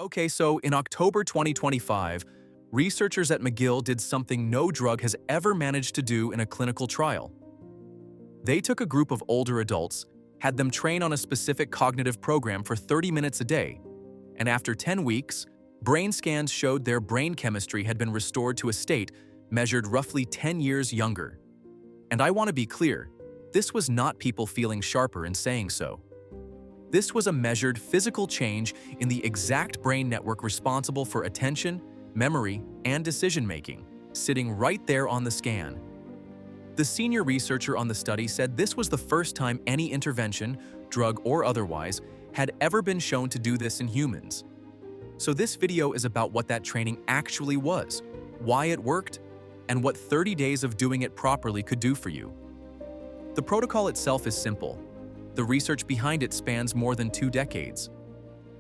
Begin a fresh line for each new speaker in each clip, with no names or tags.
Okay, so in October 2025, researchers at McGill did something no drug has ever managed to do in a clinical trial. They took a group of older adults, had them train on a specific cognitive program for 30 minutes a day, and after 10 weeks, brain scans showed their brain chemistry had been restored to a state measured roughly 10 years younger. And I want to be clear, this was not people feeling sharper in saying so. This was a measured physical change in the exact brain network responsible for attention, memory, and decision-making, sitting right there on the scan. The senior researcher on the study said this was the first time any intervention, drug or otherwise, had ever been shown to do this in humans. So this video is about what that training actually was, why it worked, and what 30 days of doing it properly could do for you. The protocol itself is simple. The research behind it spans more than 2 decades.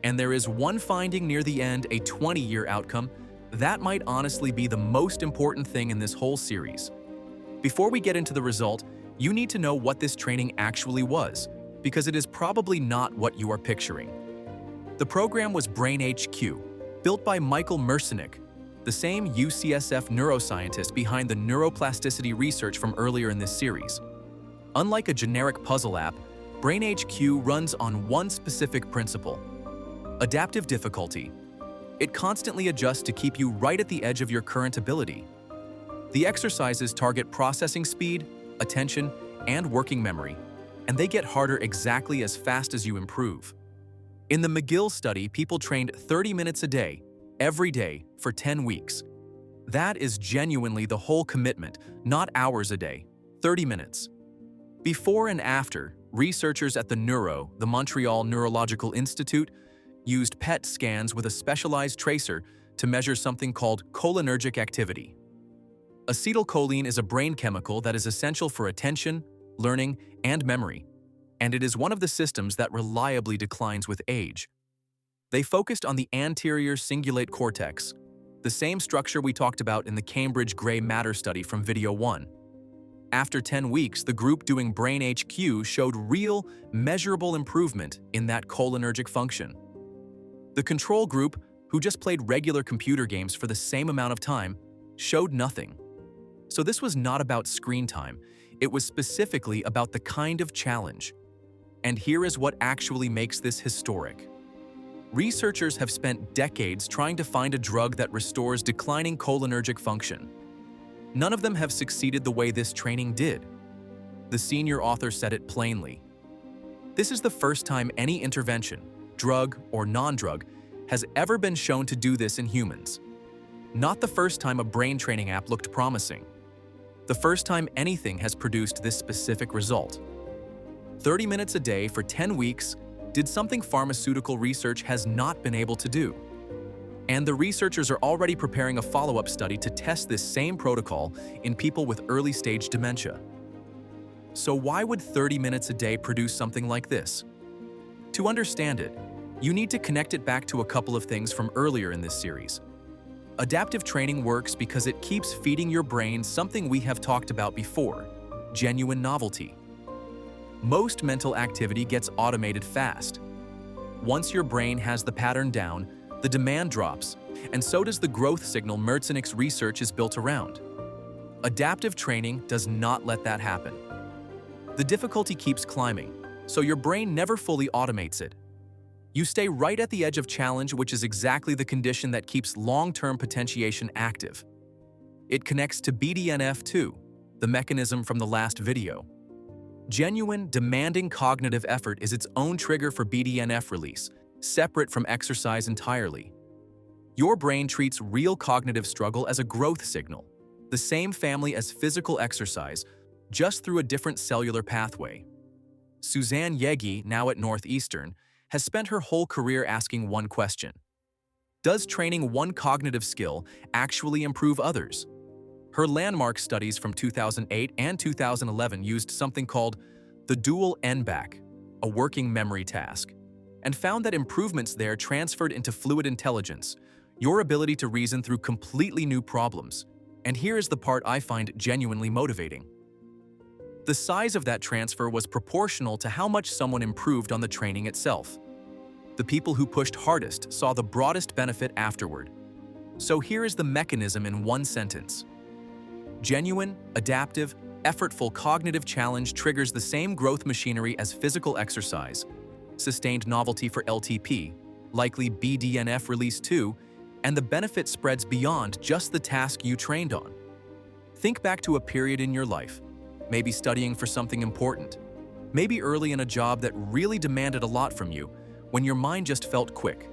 And there is one finding near the end, a 20-year outcome, that might honestly be the most important thing in this whole series. Before we get into the result, you need to know what this training actually was, because it is probably not what you are picturing. The program was Brain HQ, built by Michael Merzenich, the same UCSF neuroscientist behind the neuroplasticity research from earlier in this series. Unlike a generic puzzle app, Brain HQ runs on one specific principle: adaptive difficulty. It constantly adjusts to keep you right at the edge of your current ability. The exercises target processing speed, attention, and working memory, and they get harder exactly as fast as you improve. In the McGill study, people trained 30 minutes a day, every day, for 10 weeks. That is genuinely the whole commitment, not hours a day, 30 minutes. Before and after, researchers at the Montreal Neurological Institute, used PET scans with a specialized tracer to measure something called cholinergic activity. Acetylcholine is a brain chemical that is essential for attention, learning, and memory, and it is one of the systems that reliably declines with age. They focused on the anterior cingulate cortex, the same structure we talked about in the Cambridge gray matter study from video 1. After 10 weeks, the group doing Brain HQ showed real, measurable improvement in that cholinergic function. The control group, who just played regular computer games for the same amount of time, showed nothing. So this was not about screen time, it was specifically about the kind of challenge. And here is what actually makes this historic. Researchers have spent decades trying to find a drug that restores declining cholinergic function. None of them have succeeded the way this training did. The senior author said it plainly. This is the first time any intervention, drug or non-drug, has ever been shown to do this in humans. Not the first time a brain training app looked promising. The first time anything has produced this specific result. 30 minutes a day for 10 weeks did something pharmaceutical research has not been able to do. And the researchers are already preparing a follow-up study to test this same protocol in people with early-stage dementia. So why would 30 minutes a day produce something like this? To understand it, you need to connect it back to a couple of things from earlier in this series. Adaptive training works because it keeps feeding your brain something we have talked about before: genuine novelty. Most mental activity gets automated fast. Once your brain has the pattern down, the demand drops, and so does the growth signal Merzenich's research is built around. Adaptive training does not let that happen. The difficulty keeps climbing, so your brain never fully automates it. You stay right at the edge of challenge, which is exactly the condition that keeps long-term potentiation active. It connects to BDNF too, the mechanism from the last video. Genuine, demanding cognitive effort is its own trigger for BDNF release, separate from exercise entirely. Your brain treats real cognitive struggle as a growth signal, the same family as physical exercise, just through a different cellular pathway. Suzanne Yegi, now at Northeastern, has spent her whole career asking one question: does training one cognitive skill actually improve others? Her landmark studies from 2008 and 2011 used something called the dual NBAC, a working memory task, and found that improvements there transferred into fluid intelligence, your ability to reason through completely new problems. And here is the part I find genuinely motivating. The size of that transfer was proportional to how much someone improved on the training itself. The people who pushed hardest saw the broadest benefit afterward. So here is the mechanism in one sentence. Genuine, adaptive, effortful cognitive challenge triggers the same growth machinery as physical exercise, sustained novelty for LTP, likely BDNF release 2, and the benefit spreads beyond just the task you trained on. Think back to a period in your life, maybe studying for something important, maybe early in a job that really demanded a lot from you, when your mind just felt quick,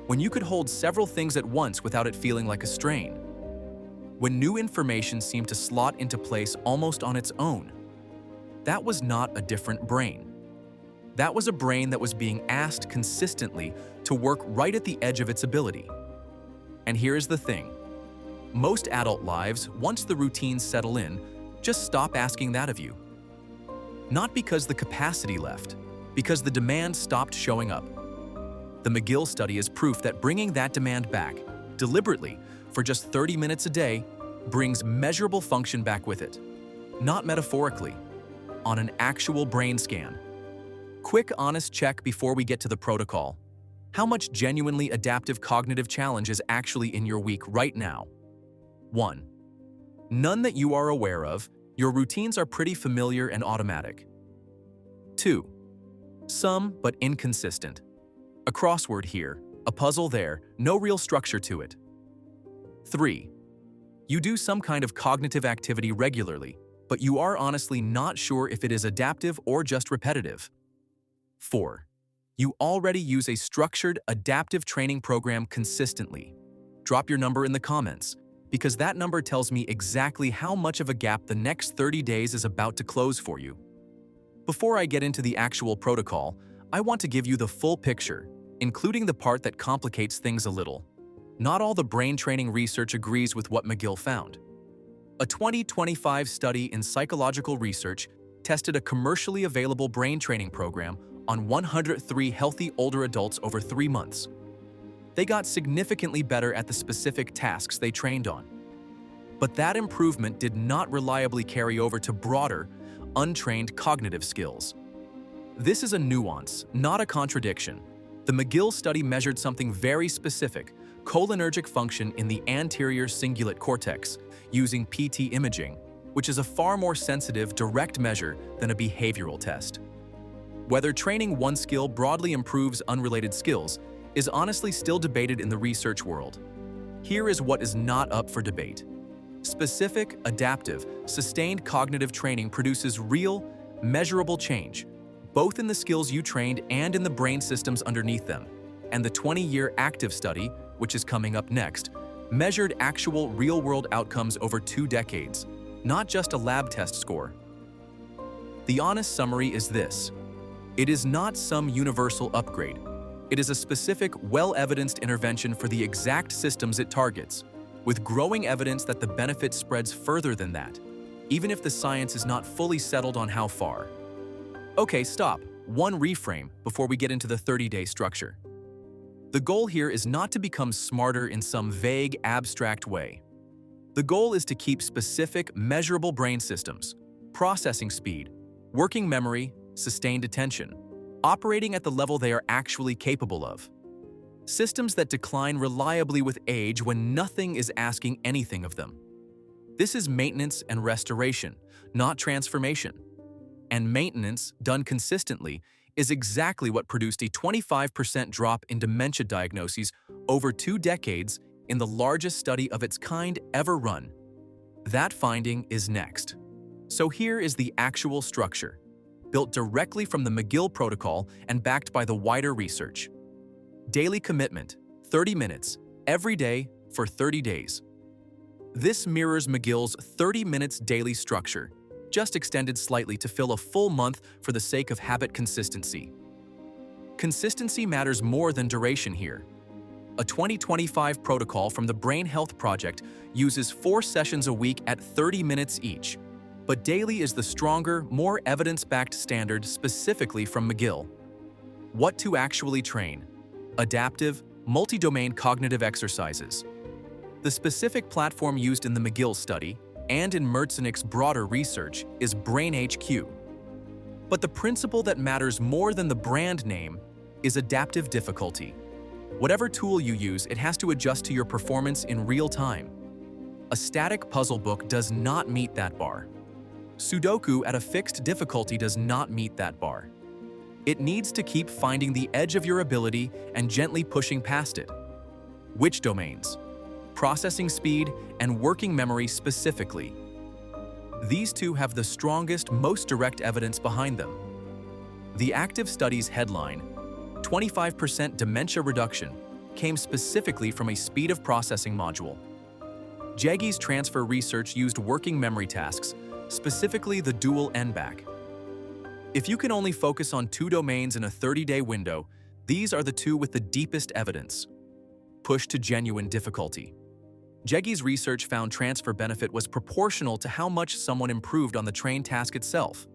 when you could hold several things at once without it feeling like a strain, when new information seemed to slot into place almost on its own. That was not a different brain. That was a brain that was being asked consistently to work right at the edge of its ability. And here is the thing. Most adult lives, once the routines settle in, just stop asking that of you. Not because the capacity left, because the demand stopped showing up. The McGill study is proof that bringing that demand back, deliberately, for just 30 minutes a day, brings measurable function back with it. Not metaphorically, on an actual brain scan. Quick, honest check before we get to the protocol. How much genuinely adaptive cognitive challenge is actually in your week right now? 1. None that you are aware of. Your routines are pretty familiar and automatic. 2. Some, but inconsistent. A crossword here, a puzzle there, no real structure to it. 3. You do some kind of cognitive activity regularly, but you are honestly not sure if it is adaptive or just repetitive. 4. You already use a structured, adaptive training program consistently. Drop your number in the comments, because that number tells me exactly how much of a gap the next 30 days is about to close for you. Before I get into the actual protocol, I want to give you the full picture, including the part that complicates things a little. Not all the brain training research agrees with what McGill found. A 2025 study in psychological research tested a commercially available brain training program on 103 healthy older adults over 3 months. They got significantly better at the specific tasks they trained on. But that improvement did not reliably carry over to broader, untrained cognitive skills. This is a nuance, not a contradiction. The McGill study measured something very specific, cholinergic function in the anterior cingulate cortex, using PT imaging, which is a far more sensitive, direct measure than a behavioral test. Whether training one skill broadly improves unrelated skills is honestly still debated in the research world. Here is what is not up for debate. Specific, adaptive, sustained cognitive training produces real, measurable change, both in the skills you trained and in the brain systems underneath them. And the 20-year active study, which is coming up next, measured actual real-world outcomes over 2 decades, not just a lab test score. The honest summary is this. It is not some universal upgrade. It is a specific, well-evidenced intervention for the exact systems it targets, with growing evidence that the benefit spreads further than that, even if the science is not fully settled on how far. Okay, stop. One reframe before we get into the 30-day structure. The goal here is not to become smarter in some vague, abstract way. The goal is to keep specific, measurable brain systems, processing speed, working memory, sustained attention, operating at the level they are actually capable of. Systems that decline reliably with age when nothing is asking anything of them. This is maintenance and restoration, not transformation. And maintenance, done consistently, is exactly what produced a 25% drop in dementia diagnoses over 2 decades in the largest study of its kind ever run. That finding is next. So here is the actual structure, built directly from the McGill protocol and backed by the wider research. Daily commitment, 30 minutes, every day for 30 days. This mirrors McGill's 30 minutes daily structure, just extended slightly to fill a full month for the sake of habit consistency. Consistency matters more than duration here. A 2025 protocol from the Brain Health Project uses 4 sessions a week at 30 minutes each, but daily is the stronger, more evidence-backed standard specifically from McGill. What to actually train? Adaptive, multi-domain cognitive exercises. The specific platform used in the McGill study and in Merzenich broader research is BrainHQ. But the principle that matters more than the brand name is adaptive difficulty. Whatever tool you use, it has to adjust to your performance in real time. A static puzzle book does not meet that bar. Sudoku at a fixed difficulty does not meet that bar. It needs to keep finding the edge of your ability and gently pushing past it. Which domains? Processing speed and working memory specifically. These two have the strongest, most direct evidence behind them. The active study's headline, 25% dementia reduction, came specifically from a speed of processing module. Jagi's transfer research used working memory tasks, specifically the dual NBAC. If you can only focus on two domains in a 30-day window, these are the two with the deepest evidence. Push to genuine difficulty. Jagi's research found transfer benefit was proportional to how much someone improved on the trained task itself.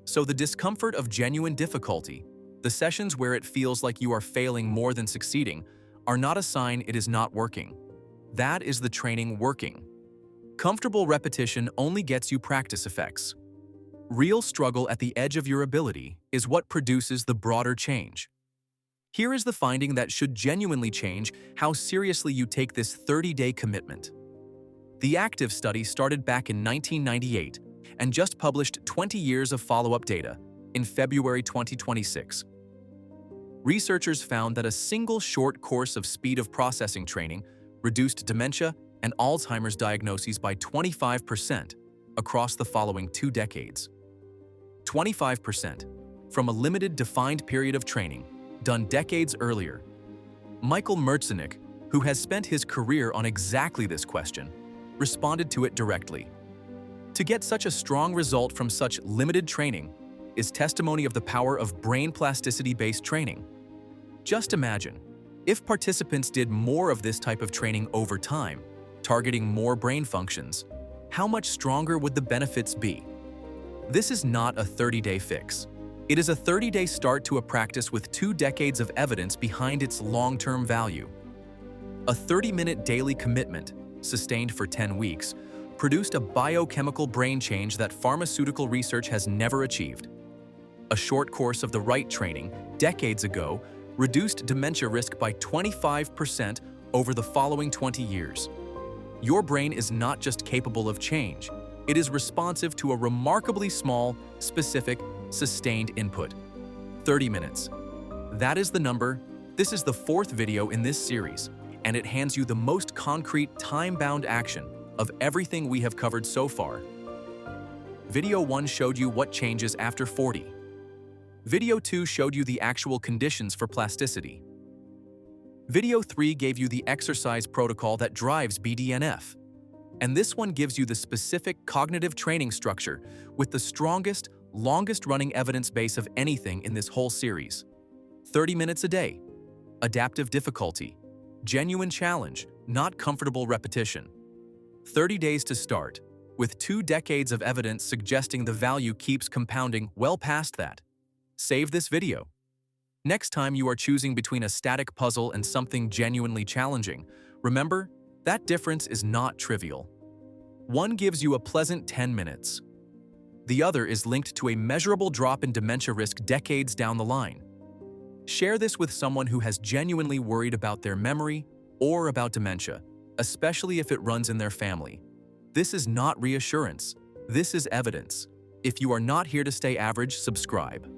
So the discomfort of genuine difficulty, the sessions where it feels like you are failing more than succeeding, are not a sign it is not working. That is the training working. Comfortable repetition only gets you practice effects. Real struggle at the edge of your ability is what produces the broader change. Here is the finding that should genuinely change how seriously you take this 30-day commitment. The active study started back in 1998 and just published 20 years of follow-up data in February 2026. Researchers found that a single short course of speed of processing training reduced dementia and Alzheimer's diagnoses by 25% across the following 2 decades. 25% from a limited defined period of training done decades earlier. Michael Merzenich, who has spent his career on exactly this question, responded to it directly. To get such a strong result from such limited training is testimony of the power of brain plasticity-based training. Just imagine, if participants did more of this type of training over time, targeting more brain functions, how much stronger would the benefits be? This is not a 30-day fix. It is a 30-day start to a practice with 2 decades of evidence behind its long-term value. A 30-minute daily commitment, sustained for 10 weeks, produced a biochemical brain change that pharmaceutical research has never achieved. A short course of the right training, decades ago, reduced dementia risk by 25% over the following 20 years. Your brain is not just capable of change, it is responsive to a remarkably small, specific, sustained input. 30 minutes. That is the number. This is the 4th video in this series, and it hands you the most concrete, time-bound action of everything we have covered so far. Video 1 showed you what changes after 40. Video 2 showed you the actual conditions for plasticity. Video 3 gave you the exercise protocol that drives BDNF. And this one gives you the specific cognitive training structure with the strongest, longest-running evidence base of anything in this whole series. 30 minutes a day. Adaptive difficulty. Genuine challenge, not comfortable repetition. 30 days to start, with 2 decades of evidence suggesting the value keeps compounding well past that. Save this video. Next time you are choosing between a static puzzle and something genuinely challenging, remember, that difference is not trivial. One gives you a pleasant 10 minutes. The other is linked to a measurable drop in dementia risk decades down the line. Share this with someone who has genuinely worried about their memory or about dementia, especially if it runs in their family. This is not reassurance. This is evidence. If you are not here to stay average, subscribe.